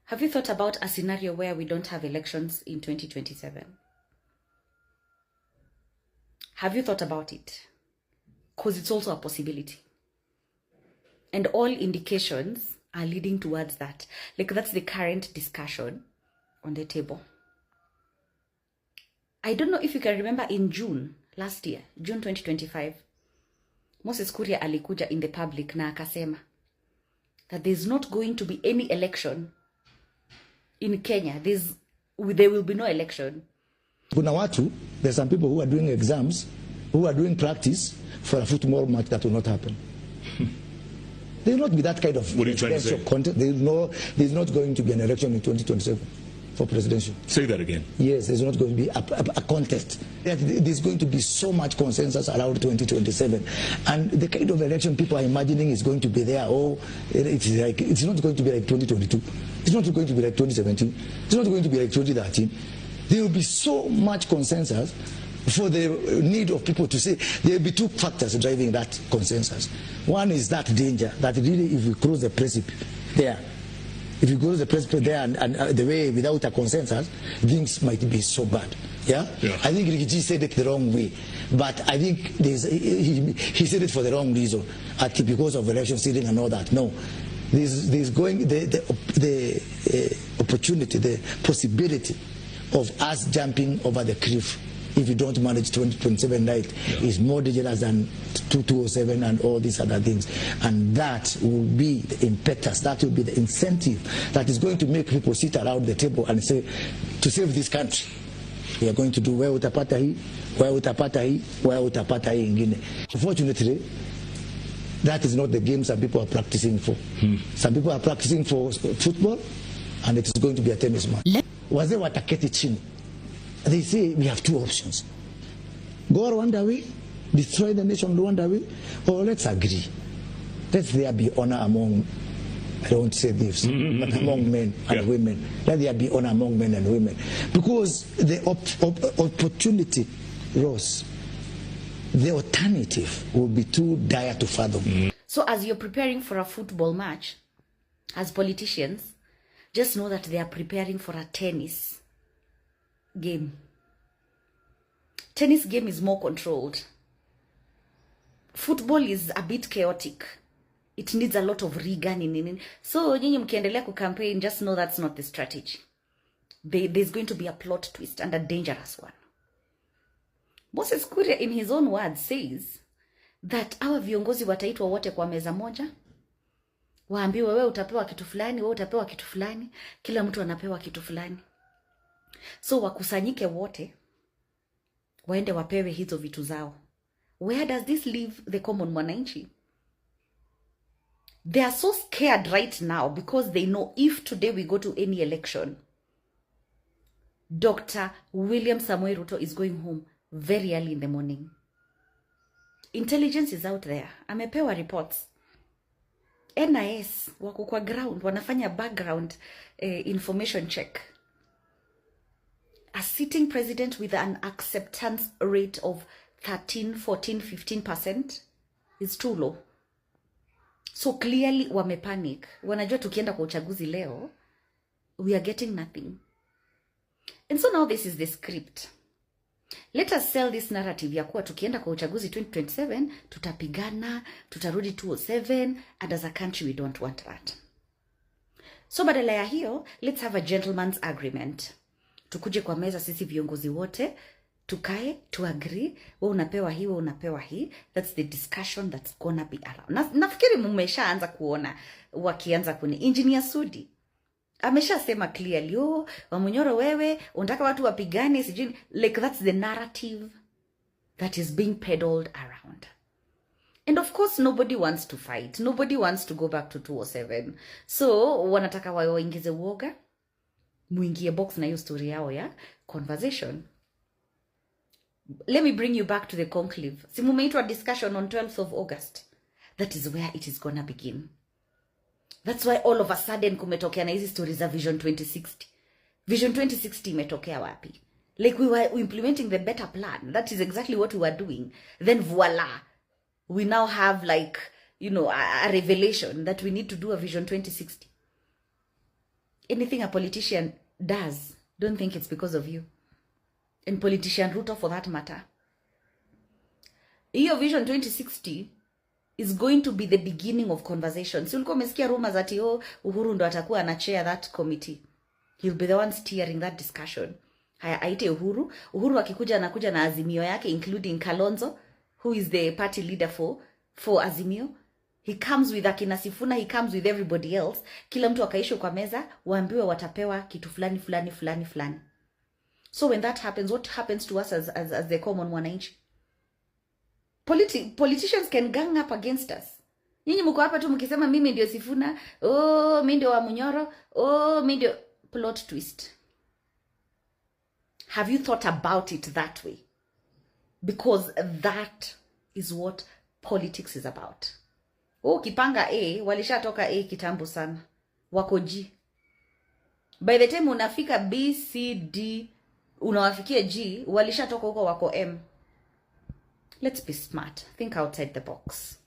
Have you thought about a scenario where we don't have elections in 2027? Have you thought about it? Because it's also a possibility. And all indications are leading towards that. Like, that's the current discussion on the table. I don't know if you can remember in June last year, June 2025, Moses Kuria alikuja in the public na akasema that there's not going to be any election in Kenya. There will be no election. Kuna watu, there's some people who are doing exams, who are doing practice for a football match that will not happen. There will not be that kind of content. There's not going to be an election in 2027 for presidential. Say that again. Yes, there's not going to be a contest. There's going to be so much consensus around 2027. And the kind of election people are imagining is going to be there. It's not going to be like 2022. It's not going to be like 2017. It's not going to be like 2013. There will be so much consensus for the need of people to say. There will be two factors driving that consensus. One is that danger, that really if we cross the precipice there, if you go to the precipice there and the way without a consensus, things might be so bad. Yeah? I think Rigiji said it the wrong way. But I think he said it for the wrong reason. Because of election stealing and all that. No. There's going the opportunity, the possibility of us jumping over the cliff if you don't manage 2027 right is more dangerous than 2007 and all these other things. And that will be the impetus, that will be the incentive that is going to make people sit around the table and say, to save this country, we are going to do where utapata hii, where utapata hii, where utapata hii ingine. Unfortunately, that is not the game some people are practicing for. Some people are practicing for football, and it is going to be a tennis match. Wazee wataketi chini. They say we have two options. Go Rwanda way, destroy the nation Rwanda way, or let's agree. Let there be honor among, I don't want to say this, but among men and women. Let there be honor among men and women. Because the opportunity, Ross, the alternative will be too dire to fathom. So as you're preparing for a football match, as politicians, just know that they are preparing for a tennis game. Tennis game is more controlled. Football is a bit chaotic. It needs a lot of rigor. So nyinyi mkiendelea kucampaign, just know that's not the strategy. There's going to be a plot twist and a dangerous one. Moses Kuria in his own words says that our viongozi wataitwa wote kwa meza moja. Waambiwe wewe utapewa kitu fulani, wewe utapewa kitu fulani, kila mtu anapewa kitu fulani. So wakusanyike wote, waende wapewe hizo vitu zao. Where does this leave the common mwananchi? They are so scared right now because they know if today we go to any election, Dr. William Samoei Ruto is going home very early in the morning. Intelligence is out there. Amepewa reports. NIS wako kwa ground, wanafanya background information check. A sitting president with an acceptance rate of 13, 14, 15% is too low. So clearly wamepanic. Wanajua tukienda kwa uchaguzi leo, we are getting nothing. And so now this is the script. Let us sell this narrative ya kuwa tukienda kwa uchaguzi 2027, tutapigana, tutarudi 207, and as a country we don't want that. So badala ya hiyo, let's have a gentleman's agreement. Tukuje kwa meza sisi viongozi wote, tukae, to agree, wewe unapewa hii, wewe unapewa hii. That's the discussion that's gonna be around. Nafikiri mmeshaanza kuona wakianza kuni. Engineer Sudi ameshasema clearly, Wamunyoro wewe, unataka watu wapigane, sijui. Like that's the narrative that is being peddled around. And of course, nobody wants to fight. Nobody wants to go back to 207. So, wanataka waingize uoga, muingie box na hiyo story yao ya conversation. Let me bring you back to the conclave. Si mumeitwa discussion on 12th of August. That is where it is gonna begin. That's why all of a sudden kumetokea na hizi stories za Vision 2060. Vision 2060 imetokea wapi? Like we were implementing the better plan. That is exactly what we were doing. Then voila. We now have like, a revelation that we need to do a Vision 2060. anything a politician does, don't think it's because of you. And politician Ruto for that matter. Hiyo Vision 2060 is going to be the beginning of conversations. Si ulikuwa umesikia rumors ati Uhuru ndo atakuwa ana chair that committee. He'll be the one steering that discussion. Haya, aite Uhuru. Uhuru akikuja anakuja na azimio yake, including Kalonzo, who is the party leader for Azimio. He comes with akina Sifuna, he comes with everybody else. Kila mtu akaishwe kwa meza, waambiwe watapewa kitu fulani fulani fulani fulani. So when that happens, what happens to us as the common mwananchi? Politicians can gang up against us. Nyinyi mko hapa tu mkisema mimi ndio Sifuna, mimi ndio wa Munyoro, mimi ndio. Plot twist. Have you thought about it that way? Because that is what politics is about. Kipanga A, walishatoka A kitambo sana. Wako G. By the time unafika B, C, D, unawafikia G, walishatoka huko wako M. Let's be smart. Think outside the box.